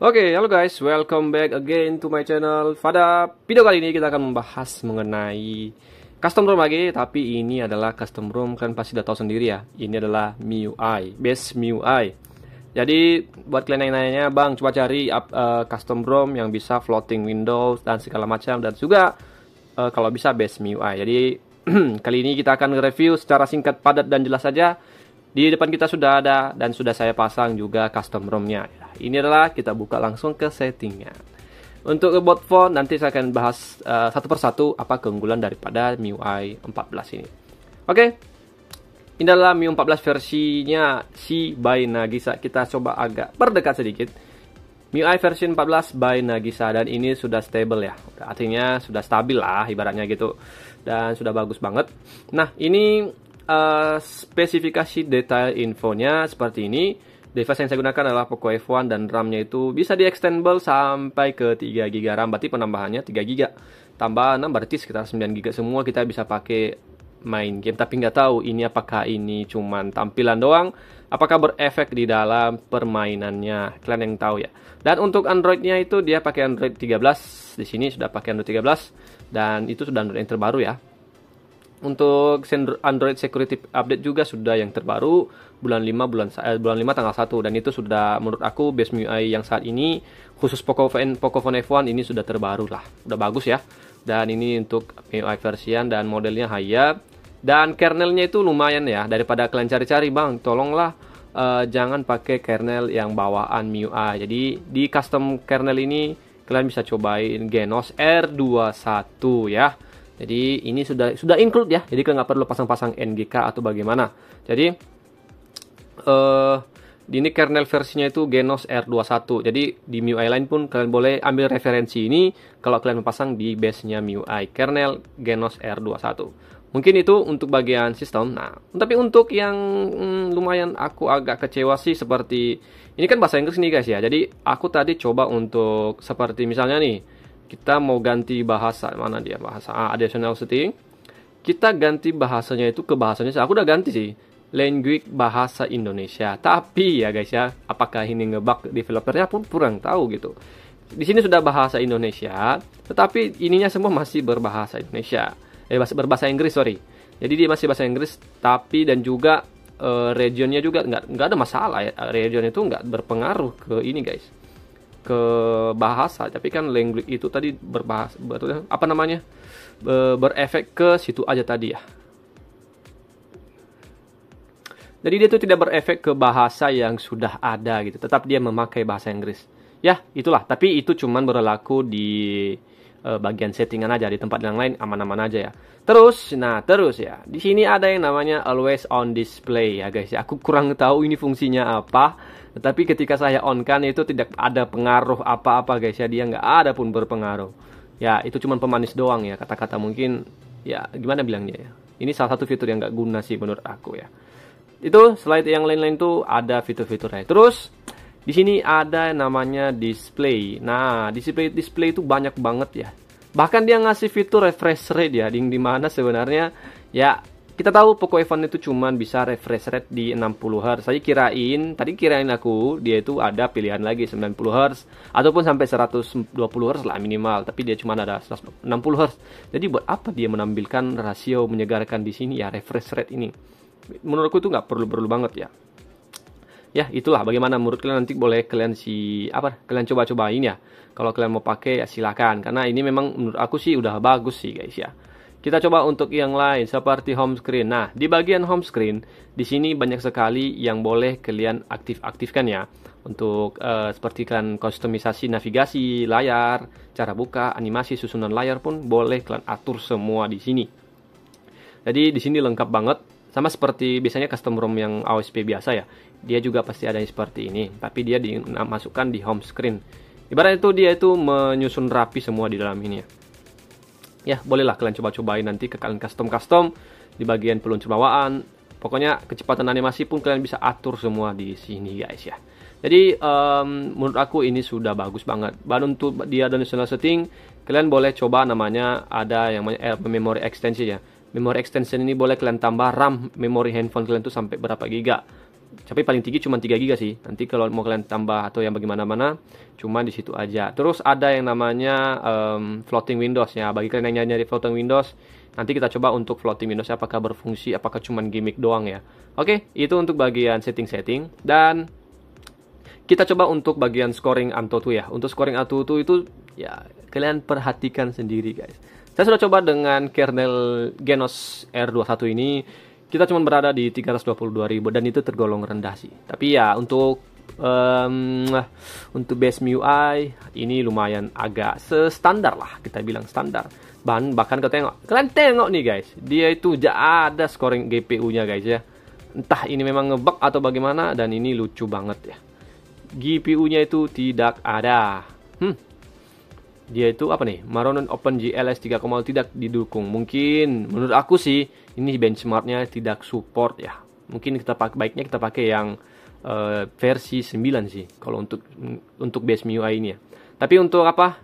Oke, halo guys, welcome back again to my channel. Pada video kali ini kita akan membahas mengenai custom ROM lagi, tapi ini adalah custom ROM, kan pasti udah tahu sendiri ya. Ini adalah MIUI, base MIUI. Jadi buat kalian yang nanya, bang, coba cari custom ROM yang bisa floating Windows dan segala macam, dan juga kalau bisa base MIUI. Jadi kali ini kita akan review secara singkat, padat, dan jelas saja. Di depan kita sudah ada dan sudah saya pasang juga custom ROM-nya. Ini adalah kita buka langsung ke settingnya. Untuk keyboard font nanti saya akan bahas satu persatu apa keunggulan daripada MIUI 14 ini. Oke. Ini adalah MIUI 14 versinya si by Nagisa. Kita coba agak berdekat sedikit. MIUI versi 14 by Nagisa, dan ini sudah stable ya. Artinya sudah stabil lah ibaratnya gitu. Dan sudah bagus banget. Nah, ini spesifikasi detail infonya seperti ini. Device yang saya gunakan adalah Poco F1 dan RAM-nya itu bisa di extendable sampai ke 3 GB RAM. Berarti penambahannya 3 GB tambah 6 berarti sekitar 9 GB semua kita bisa pakai main game. Tapi nggak tahu ini apakah ini cuman tampilan doang, apakah berefek di dalam permainannya. Kalian yang tahu ya. Dan untuk Android-nya itu dia pakai Android 13. Di sini sudah pakai Android 13 dan itu sudah Android yang terbaru ya. Untuk Android Security Update juga sudah yang terbaru bulan 5 tanggal 1, dan itu sudah menurut aku base MIUI yang saat ini khusus Pocophone F1 ini sudah terbaru lah. Udah bagus ya. Dan ini untuk MIUI version dan modelnya Haya, dan kernelnya itu lumayan ya. Daripada kalian cari-cari, bang, tolonglah jangan pakai kernel yang bawaan MIUI. Jadi di custom kernel ini kalian bisa cobain Genos R21 ya. Jadi ini sudah include ya. Jadi kalian nggak perlu pasang-pasang NGK atau bagaimana. Jadi ini kernel versinya itu Genos R21. Jadi di MIUI lain pun kalian boleh ambil referensi ini kalau kalian pasang di base-nya MIUI kernel Genos R21. Mungkin itu untuk bagian sistem. Nah, tapi untuk yang lumayan aku agak kecewa sih, seperti ini kan bahasa Inggris nih guys ya. Jadi aku tadi coba untuk seperti misalnya nih, kita mau ganti bahasa, mana dia bahasa additional setting, kita ganti bahasanya itu ke bahasanya, aku udah ganti sih, language bahasa Indonesia. Tapi ya guys ya, apakah ini ngebug developernya pun kurang tahu gitu. Di sini sudah bahasa Indonesia, tetapi ininya semua masih berbahasa Indonesia, berbahasa Inggris, sorry. Jadi dia masih bahasa Inggris, tapi dan juga regionnya juga nggak ada masalah ya. Region itu nggak berpengaruh ke ini guys, ke bahasa, tapi kan language itu tadi berefek ke situ aja tadi ya. Jadi dia itu tidak berefek ke bahasa yang sudah ada gitu, tetap dia memakai bahasa Inggris. Ya, itulah, tapi itu cuman berlaku di bagian settingan aja, di tempat yang lain aman-aman aja ya. Terus ya, di sini ada yang namanya always on display ya guys ya. Aku kurang tahu ini fungsinya apa. Tetapi ketika saya on kan itu tidak ada pengaruh apa-apa guys ya. Dia nggak ada pun berpengaruh. Ya itu cuma pemanis doang ya. Kata-kata mungkin ya gimana bilangnya ya. Ini salah satu fitur yang nggak guna sih menurut aku ya. Itu slide yang lain-lain tuh ada fitur-fiturnya. Terus di sini ada namanya display. Nah display itu banyak banget ya. Bahkan dia ngasih fitur refresh rate ya. Di mana sebenarnya ya, kita tahu Poco F1 itu cuman bisa refresh rate di 60 Hz. Saya kirain aku dia itu ada pilihan lagi 90 Hz ataupun sampai 120 Hz lah minimal, tapi dia cuma ada 60 Hz. Jadi buat apa dia menampilkan rasio menyegarkan di sini ya, refresh rate ini? Menurutku itu nggak perlu banget ya. Ya, itulah bagaimana menurut kalian, nanti boleh kalian kalian coba-cobain ya. Kalau kalian mau pakai ya silakan, karena ini memang menurut aku sih udah bagus sih guys ya. Kita coba untuk yang lain seperti home screen. Nah, di bagian home screen di sini banyak sekali yang boleh kalian aktifkan ya. Untuk seperti kalian kustomisasi navigasi layar, cara buka, animasi susunan layar pun boleh kalian atur semua di sini. Jadi di sini lengkap banget, sama seperti biasanya custom ROM yang AOSP biasa ya. Dia juga pasti ada yang seperti ini, tapi dia dimasukkan di home screen. Ibaratnya itu dia itu menyusun rapi semua di dalam ini ya. Ya, bolehlah kalian coba-cobain nanti ke kalian custom di bagian peluncur bawaan. Pokoknya kecepatan animasi pun kalian bisa atur semua di sini guys ya. Jadi menurut aku ini sudah bagus banget. Baru untuk dia additional setting, kalian boleh coba namanya ada yang namanya memory extension ya. Memory extension ini boleh kalian tambah RAM memori handphone kalian tuh sampai berapa giga. Tapi paling tinggi cuma 3 GB sih. Nanti kalau mau kalian tambah atau yang bagaimana-mana, cuma di situ aja. Terus ada yang namanya floating Windows ya. Bagi kalian yang nyari floating Windows, nanti kita coba untuk floating Windows apakah berfungsi, apakah cuma gimmick doang ya. Oke, itu untuk bagian setting-setting. Dan kita coba untuk bagian scoring AnTuTu ya. Untuk scoring AnTuTu itu ya kalian perhatikan sendiri guys. Saya sudah coba dengan kernel Genos R21 ini. Kita cuma berada di 322.000 dan itu tergolong rendah sih. Tapi ya untuk base MIUI ini lumayan agak standar lah, kita bilang standar. Bahkan kalian tengok nih guys, dia itu ada scoring GPU-nya guys ya. Entah ini memang ngebug atau bagaimana, dan ini lucu banget ya. GPU-nya itu tidak ada. Dia itu apa nih? Maronon OpenGL S 3.0 tidak didukung. Mungkin menurut aku sih ini benchmarknya tidak support ya. Mungkin baiknya kita pakai yang versi 9 sih kalau untuk base MIUI ini ya. Tapi untuk apa?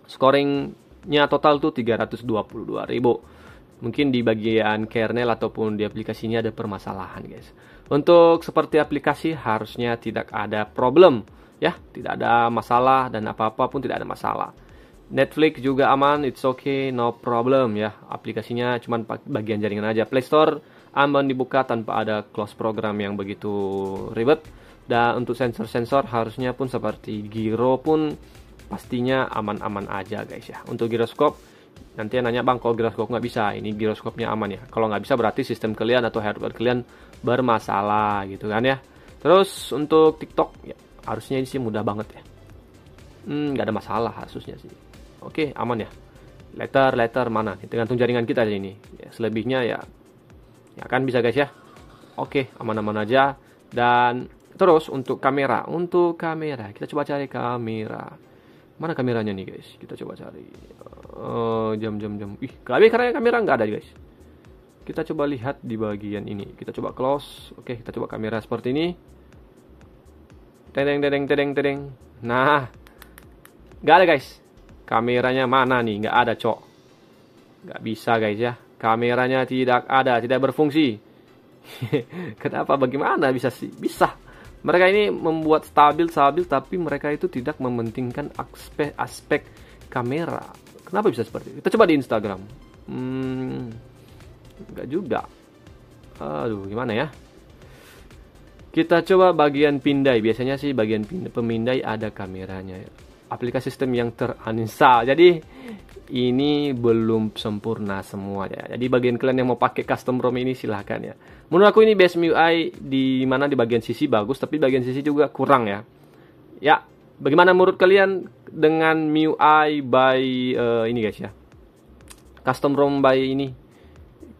Scoringnya total tuh 322.000. Mungkin di bagian kernel ataupun di aplikasinya ada permasalahan guys. Untuk seperti aplikasi harusnya tidak ada problem. Ya, tidak ada masalah dan apa-apa pun tidak ada masalah. Netflix juga aman, it's okay, no problem ya. Aplikasinya cuma bagian jaringan aja. Play Store aman dibuka tanpa ada close program yang begitu ribet. Dan untuk sensor-sensor harusnya pun seperti gyro pun pastinya aman-aman aja guys ya. Untuk giroskop, nanti yang nanya bang kalau giroskop nggak bisa, ini giroskopnya aman ya. Kalau nggak bisa berarti sistem kalian atau hardware kalian bermasalah gitu kan ya. Terus untuk TikTok ya, harusnya ini sih mudah banget ya. Nggak ada masalah harusnya sih. Oke, aman ya. Letter mana? Tergantung jaringan kita di ini. Ya, selebihnya ya kan bisa guys ya. Oke, aman-aman aja. Dan terus untuk kamera, kita coba cari kamera. Mana kameranya nih guys? Kita coba cari. Jam. Karena kamera nggak ada guys. Kita coba lihat di bagian ini. Kita coba close. Oke, kita coba kamera seperti ini. Tedeng. Nah, nggak ada guys. Kameranya mana nih? Nggak ada cok. Nggak bisa guys ya. Kameranya tidak ada, tidak berfungsi. Kenapa? Bagaimana bisa sih? Bisa. Mereka ini membuat stabil, tapi mereka itu tidak mementingkan aspek kamera. Kenapa bisa seperti itu? Kita coba di Instagram. Nggak juga. Aduh, gimana ya? Kita coba bagian pindai. Biasanya sih bagian pemindai ada kameranya. Aplikasi sistem yang terinstall. Jadi ini belum sempurna semua ya. Jadi bagian kalian yang mau pakai custom ROM ini silahkan ya. Menurut aku ini base MIUI di mana di bagian sisi bagus, tapi bagian sisi juga kurang ya. Ya, bagaimana menurut kalian dengan MIUI by ini guys ya? Custom ROM by ini.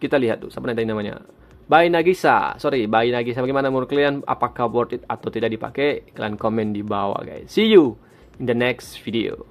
Kita lihat tuh, siapa namanya? By Nagisa. Bagaimana menurut kalian? Apakah worth it atau tidak dipakai? Kalian komen di bawah guys. See you in the next video.